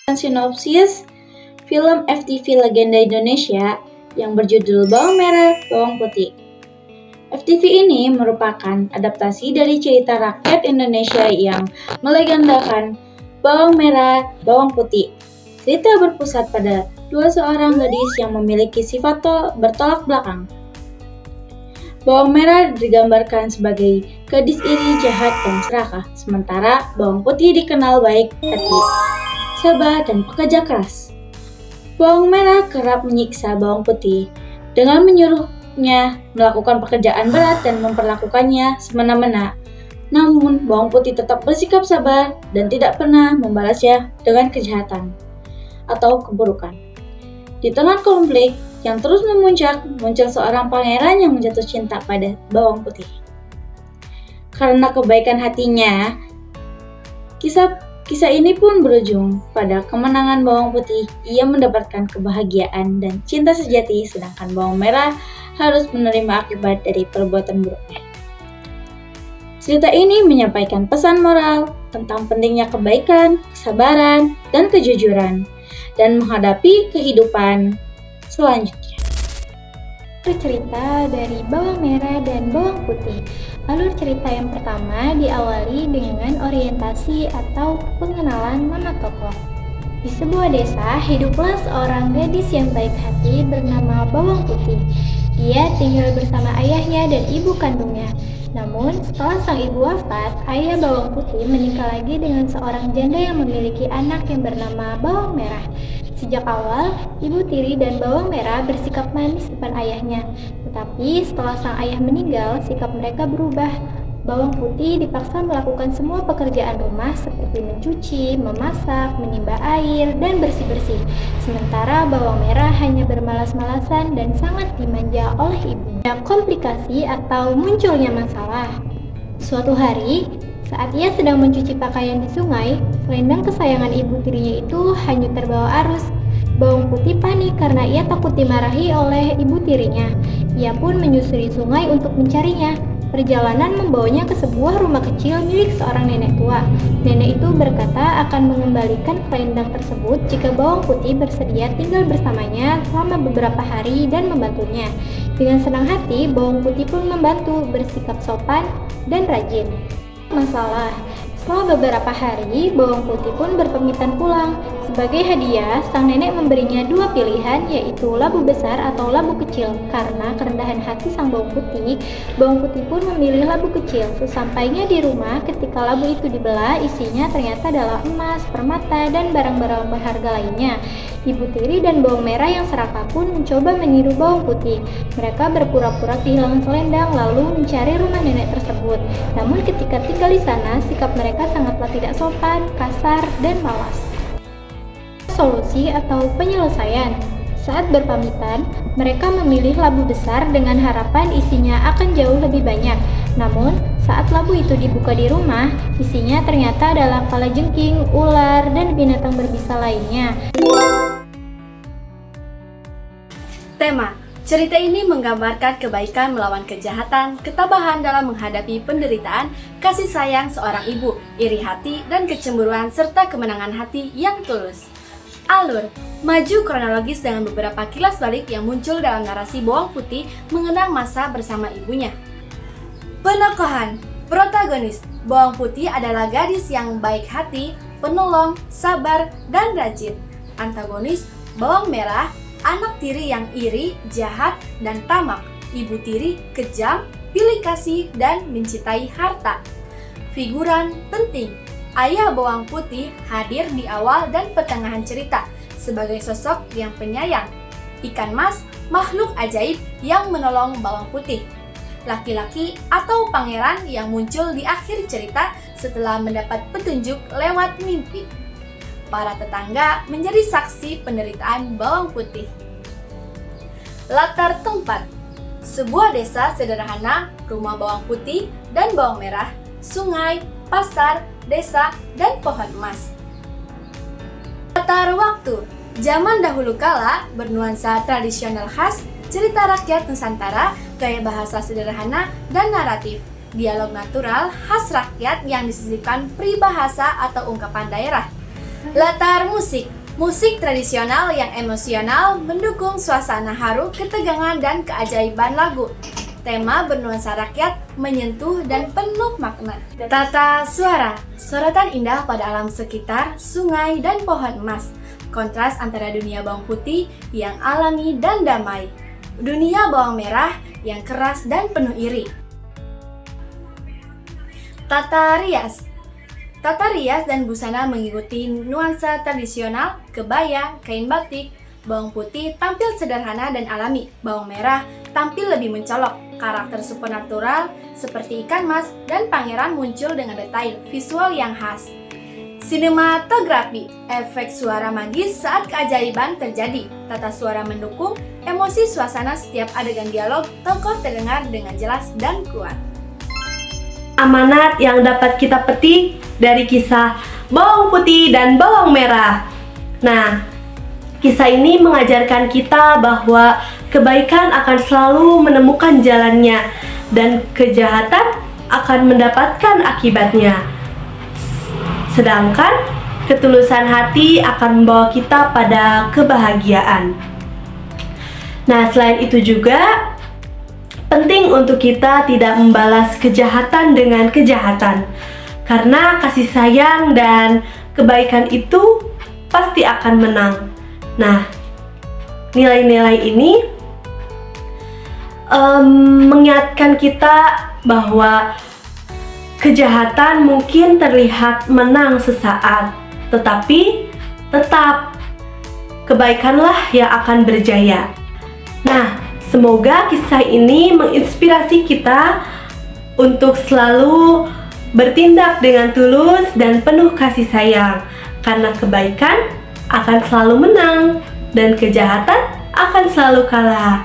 Sinopsis film FTV legenda Indonesia yang berjudul Bawang Merah, Bawang Putih. FTV ini merupakan adaptasi dari cerita rakyat Indonesia yang melegendakan Bawang Merah, Bawang Putih. Cerita berpusat pada dua seorang gadis yang memiliki sifat bertolak belakang. Bawang merah digambarkan sebagai gadis iri, jahat, dan serakah, sementara bawang putih dikenal baik hati, sabar, dan pekerja keras. Bawang merah kerap menyiksa bawang putih dengan menyuruhnya melakukan pekerjaan berat dan memperlakukannya semena-mena. Namun, bawang putih tetap bersikap sabar dan tidak pernah membalasnya dengan kejahatan atau keburukan. Di tengah konflik yang terus memuncak, muncul seorang pangeran yang jatuh cinta pada bawang putih. Karena kebaikan hatinya, kisah ini pun berujung pada kemenangan bawang putih. Ia mendapatkan kebahagiaan dan cinta sejati, sedangkan bawang merah harus menerima akibat dari perbuatan buruknya. Cerita ini menyampaikan pesan moral tentang pentingnya kebaikan, kesabaran, dan kejujuran, dan menghadapi kehidupan selanjutnya. Cerita dari Bawang Merah dan Bawang Putih. Alur cerita yang pertama diawali dengan orientasi atau pengenalan nama tokoh. Di sebuah desa, hiduplah seorang gadis yang baik hati bernama Bawang Putih. Dia tinggal bersama ayahnya dan ibu kandungnya. Namun, setelah sang ibu wafat, ayah Bawang Putih menikah lagi dengan seorang janda yang memiliki anak yang bernama Bawang Merah. Sejak awal, ibu tiri dan bawang merah bersikap manis depan ayahnya. Tetapi setelah sang ayah meninggal, sikap mereka berubah. Bawang putih dipaksa melakukan semua pekerjaan rumah seperti mencuci, memasak, menimba air, dan bersih-bersih. Sementara bawang merah hanya bermalas-malasan dan sangat dimanja oleh ibunya. Komplikasi atau munculnya masalah. Suatu hari, saat ia sedang mencuci pakaian di sungai, selendang kesayangan ibu tirinya itu hanyut terbawa arus. Bawang putih panik karena ia takut dimarahi oleh ibu tirinya. Ia pun menyusuri sungai untuk mencarinya. Perjalanan membawanya ke sebuah rumah kecil milik seorang nenek tua. Nenek itu berkata akan mengembalikan selendang tersebut jika bawang putih bersedia tinggal bersamanya selama beberapa hari dan membantunya. Dengan senang hati, bawang putih pun membantu, bersikap sopan dan rajin. Masalah. Setelah beberapa hari, bawang putih pun berpamitan pulang. Sebagai hadiah, sang nenek memberinya dua pilihan, yaitu labu besar atau labu kecil. Karena kerendahan hati sang bawang putih pun memilih labu kecil. Sesampainya di rumah, ketika labu itu dibelah, isinya ternyata adalah emas, permata, dan barang-barang berharga lainnya. Ibu tiri dan bawang merah yang serakah pun mencoba meniru bawang putih. Mereka berpura-pura kehilangan selendang lalu mencari rumah nenek tersebut. Namun ketika tinggal di sana, sikap mereka sangatlah tidak sopan, kasar, dan malas. Solusi atau penyelesaian. Saat berpamitan, mereka memilih labu besar dengan harapan isinya akan jauh lebih banyak. Namun, saat labu itu dibuka di rumah, isinya ternyata adalah kalajengking, ular, dan binatang berbisa lainnya. Tema cerita ini menggambarkan kebaikan melawan kejahatan, ketabahan dalam menghadapi penderitaan, kasih sayang seorang ibu, iri hati, dan kecemburuan serta kemenangan hati yang tulus. Alur maju kronologis dengan beberapa kilas balik yang muncul dalam narasi bawang putih mengenang masa bersama ibunya. Penokohan protagonis bawang putih adalah gadis yang baik hati, penolong, sabar, dan rajin. Antagonis bawang merah, anak tiri yang iri, jahat, dan tamak. Ibu tiri kejam, pilih kasih, dan mencintai harta. Figuran penting. Ayah bawang putih hadir di awal dan pertengahan cerita sebagai sosok yang penyayang. Ikan mas, makhluk ajaib yang menolong bawang putih. Laki-laki atau pangeran yang muncul di akhir cerita setelah mendapat petunjuk lewat mimpi. Para tetangga menjadi saksi penderitaan bawang putih. Latar tempat. Sebuah desa sederhana, rumah bawang putih dan bawang merah, sungai, pasar, desa, dan pohon emas. Latar waktu. Zaman dahulu kala bernuansa tradisional khas, cerita rakyat Nusantara, gaya bahasa sederhana dan naratif. Dialog natural khas rakyat yang disisipkan peribahasa atau ungkapan daerah. Latar musik. Musik tradisional yang emosional mendukung suasana haru, ketegangan, dan keajaiban lagu. Tema bernuansa rakyat, menyentuh, dan penuh makna. Tata suara, sorotan indah pada alam sekitar, sungai, dan pohon emas. Kontras antara dunia bawang putih yang alami dan damai, dunia bawang merah yang keras dan penuh iri. Tata rias, tata rias dan busana mengikuti nuansa tradisional, kebaya, kain batik. Bawang putih tampil sederhana dan alami, bawang merah tampil lebih mencolok. Karakter supernatural seperti ikan mas dan pangeran muncul dengan detail visual yang khas. Sinematografi, efek suara magis saat keajaiban terjadi. Tata suara mendukung emosi suasana setiap adegan dialog, tokoh terdengar dengan jelas dan kuat. Amanat yang dapat kita petik dari kisah bawang putih dan bawang merah. Nah, kisah ini mengajarkan kita bahwa kebaikan akan selalu menemukan jalannya dan kejahatan akan mendapatkan akibatnya. Sedangkan ketulusan hati akan membawa kita pada kebahagiaan. Nah, selain itu juga penting untuk kita tidak membalas kejahatan dengan kejahatan. Karena kasih sayang dan kebaikan itu pasti akan menang. Nah, nilai-nilai ini mengingatkan kita bahwa kejahatan mungkin terlihat menang sesaat, tetapi tetap kebaikanlah yang akan berjaya. Nah, semoga kisah ini menginspirasi kita untuk selalu bertindak dengan tulus dan penuh kasih sayang, karena kebaikan akan selalu menang dan kejahatan akan selalu kalah.